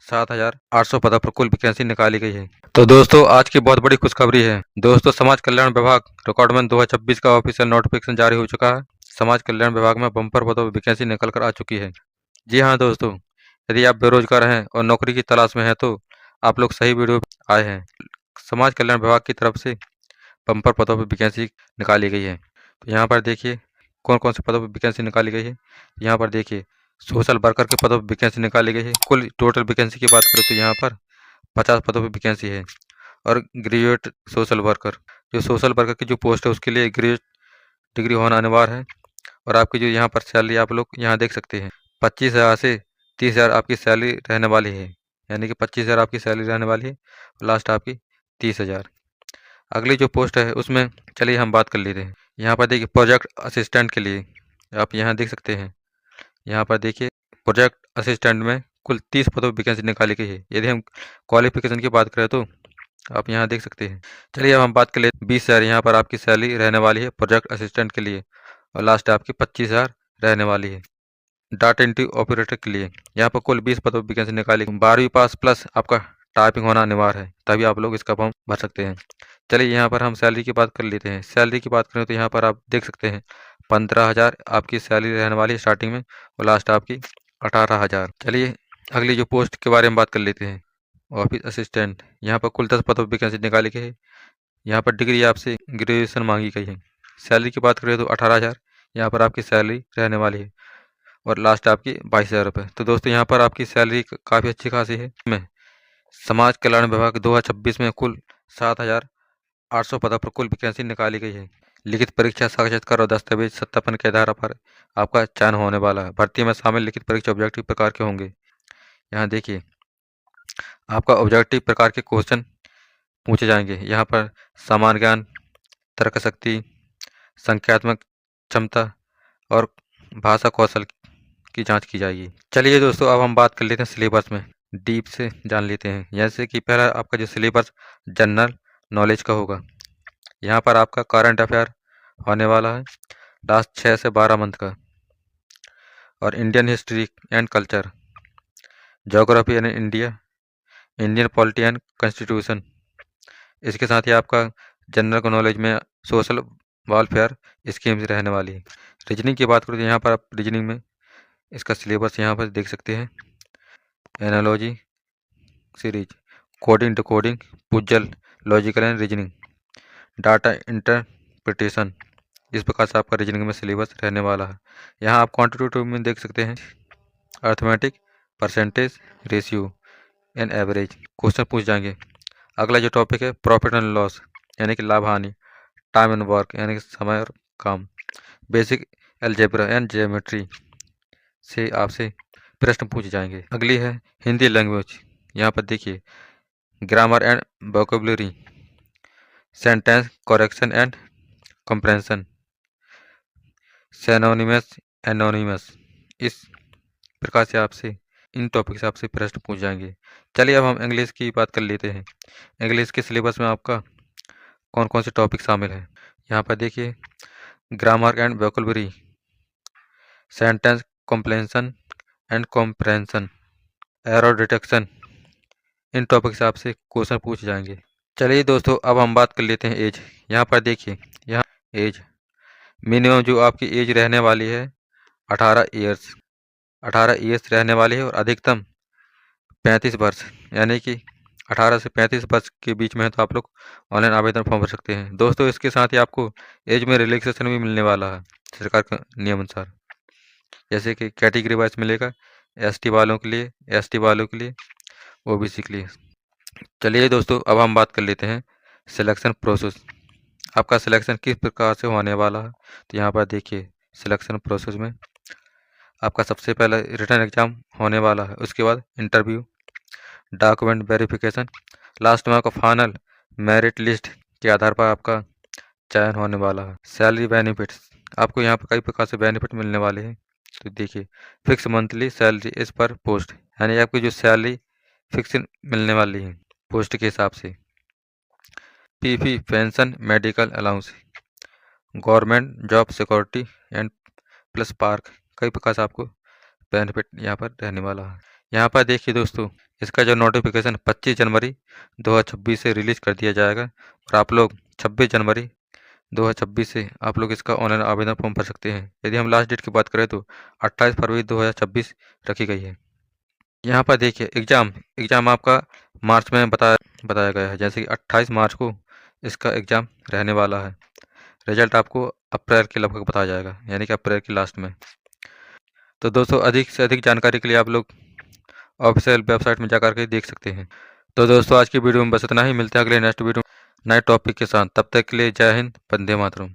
7,800 पदों पर कुल वैकेंसी निकाली गई है। तो दोस्तों आज की बहुत बड़ी खुशखबरी है। दोस्तों समाज कल्याण विभाग रिक्रूटमेंट 2026 का ऑफिशियल नोटिफिकेशन जारी हो चुका है। समाज कल्याण विभाग में बम्पर पदों पर वैकेंसी निकल कर आ चुकी है। जी हाँ दोस्तों, यदि आप बेरोजगार हैं और नौकरी की तलाश में हैं तो आप लोग सही वीडियो पे आए हैं। समाज कल्याण विभाग की तरफ से बम्पर पदों पर वैकेंसी निकाली गई है। तो यहाँ पर देखिए कौन कौन से पदों पर वैकेंसी निकाली गई है। यहाँ पर देखिए सोशल वर्कर के पदों पर वैकेंसी निकाली गई है। कुल टोटल वैकेंसी की बात करें तो यहाँ पर 50 पदों पर वैकेंसी है। और ग्रेजुएट सोशल वर्कर, जो सोशल वर्कर की जो पोस्ट है उसके लिए ग्रेजुएट डिग्री होना अनिवार्य है। और आपकी जो यहाँ पर सैलरी आप लोग यहाँ देख सकते हैं 25,000 से 30,000 आपकी सैलरी रहने वाली है। यानी कि 25,000 आपकी सैलरी रहने वाली है, लास्ट आपकी 30,000। अगली जो पोस्ट है उसमें चलिए हम बात कर लेते हैं। यहाँ पर देखिए प्रोजेक्ट असिस्टेंट के लिए आप यहाँ देख सकते हैं। यहाँ पर देखिए प्रोजेक्ट असिस्टेंट में कुल 30 पदों पर वैकेंसी निकाली गई है। यदि हम क्वालिफिकेशन की बात करें तो आप यहाँ देख सकते हैं। चलिए अब हम बात कर लेते 20,000 यहाँ पर आपकी सैलरी रहने वाली है प्रोजेक्ट असिस्टेंट के लिए, और लास्ट आपकी 25,000 रहने वाली है। डाटा एंट्री ऑपरेटर के लिए यहाँ पर कुल 20 पदों पर वैकेंसी निकाली। 12वीं पास प्लस आपका टाइपिंग होना अनिवार्य है, तभी आप लोग इसका फॉर्म भर सकते हैं। चलिए यहाँ पर हम सैलरी की बात कर लेते हैं। सैलरी की बात करें तो यहाँ पर आप देख सकते हैं 15,000 आपकी सैलरी रहने वाली है स्टार्टिंग में, और लास्ट आपकी 18,000। चलिए अगली जो पोस्ट के बारे में बात कर लेते हैं। ऑफिस असिस्टेंट, यहाँ पर कुल 10 पदों पर वैकेंसी निकाली गई है। यहाँ पर डिग्री आपसे ग्रेजुएशन मांगी गई है। सैलरी की बात करें तो 18,000 यहाँ पर आपकी सैलरी रहने वाली है, और लास्ट आपकी 22,000 रुपये। तो दोस्तों यहाँ पर आपकी सैलरी काफ़ी अच्छी खासी है। मैं समाज कल्याण विभाग 2026 में कुल 7,800 पदों पर कुल वैकेंसी निकाली गई है। लिखित परीक्षा, साक्षात्कार और दस्तावेज सत्यापन के आधार पर आपका चयन होने वाला है। भर्ती में शामिल लिखित परीक्षा ऑब्जेक्टिव प्रकार के होंगे। यहाँ देखिए आपका ऑब्जेक्टिव प्रकार के क्वेश्चन पूछे जाएंगे। यहाँ पर सामान्य ज्ञान, तर्क शक्ति, संख्यात्मक क्षमता और भाषा कौशल की जांच की जाएगी। चलिए दोस्तों अब हम बात कर लेते हैं सिलेबस में, डीप से जान लेते हैं। जैसे कि पहला आपका जो सिलेबस जनरल नॉलेज का होगा। यहाँ पर आपका करंट अफेयर होने वाला है लास्ट 6 से 12 मंथ का, और Indian history and culture, geography and India, Indian polity and constitution. इसके साथ ही आपका जनरल नॉलेज में सोशल वेलफेयर स्कीम्स रहने वाली है। रीजनिंग की बात करूँ तो यहाँ पर आप रीजनिंग में इसका सिलेबस यहाँ पर देख सकते हैं। Analogy series, coding decoding, puzzle, logical and reasoning, data interpretation. इस प्रकार से आपका रीजनिंग में सिलेबस रहने वाला है। यहाँ आप क्वांटिटेटिव में देख सकते हैं arithmetic, percentage, ratio and average question पूछ जाएंगे। अगला जो टॉपिक है प्रॉफिट एंड लॉस, यानी कि लाभ हानि, टाइम एंड वर्क, यानी कि समय और काम, बेसिक अलजेब्रा एंड ज्योमेट्री से आपसे प्रश्न पूछे जाएंगे। अगली है हिंदी लैंग्वेज। यहाँ पर देखिए grammar and vocabulary, sentence correction and compression, synonymous, anonymous. इस प्रकार से आपसे इन टॉपिक से आपसे प्रश्न पूछ जाएंगे। चलिए अब हम इंग्लिश की बात कर लेते हैं। इंग्लिश के सिलेबस में आपका कौन कौन से टॉपिक शामिल है। यहाँ पर देखिए grammar and vocabulary, sentence completion and comprehension, error detection. इन टॉपिक से आपसे क्वेश्चन पूछे जाएंगे। चलिए दोस्तों अब हम बात कर लेते हैं एज। यहाँ पर देखिए यहाँ एज मिनिमम जो आपकी एज रहने वाली है 18 ईयर्स, 18 ईयर्स रहने वाली है, और अधिकतम 35 वर्ष, यानी कि 18 से 35 वर्ष के बीच में है तो आप लोग ऑनलाइन आवेदन फॉर्म भर सकते हैं। दोस्तों इसके साथ ही आपको एज में रिलैक्सेशन भी मिलने वाला है सरकार के नियम अनुसार। जैसे कि कैटेगरी वाइज मिलेगा, एसटी वालों के लिए, एसटी वालों के लिए, ओबीसी के लिए। चलिए दोस्तों अब हम बात कर लेते हैं सिलेक्शन प्रोसेस। आपका सिलेक्शन किस प्रकार से होने वाला है। तो यहाँ पर देखिए सिलेक्शन प्रोसेस में आपका सबसे पहले रिटन एग्जाम होने वाला है, उसके बाद इंटरव्यू, डॉक्यूमेंट वेरिफिकेशन, लास्ट में आपका फाइनल मेरिट लिस्ट के आधार पर आपका चयन होने वाला है। सैलरी बेनिफिट्स, आपको यहाँ पर कई प्रकार से बेनिफिट मिलने वाले हैं। तो देखिए फिक्स मंथली सैलरी इस पर पोस्ट, यानी आपकी जो सैलरी फिक्स मिलने वाली है पोस्ट के हिसाब से। PP pension, medical allowance, government job security and plus park, कई प्रकार से आपको बेनिफिट यहाँ पर रहने वाला है। यहाँ पर देखिए दोस्तों, इसका जो नोटिफिकेशन 25 जनवरी 2026 से रिलीज कर दिया जाएगा और आप लोग 26 जनवरी 2026 से आप लोग इसका ऑनलाइन आवेदन फॉर्म भर सकते हैं। यदि हम लास्ट डेट की बात करें तो 28 फरवरी 2026 रखी गई है। यहाँ पर देखिए एग्ज़ाम आपका मार्च में बताया गया है, जैसे कि 28 मार्च को इसका एग्ज़ाम रहने वाला है। रिजल्ट आपको अप्रैल के लगभग बताया जाएगा, यानी कि अप्रैल के लास्ट में। तो दोस्तों अधिक से अधिक जानकारी के लिए आप लोग ऑफिशियल वेबसाइट में जाकर के देख सकते हैं। तो दोस्तों आज की वीडियो में बस इतना ही, मिलते हैं अगले नेक्स्ट वीडियो नए टॉपिक के साथ। तब तक के लिए जय हिंद, वंदे मातरम।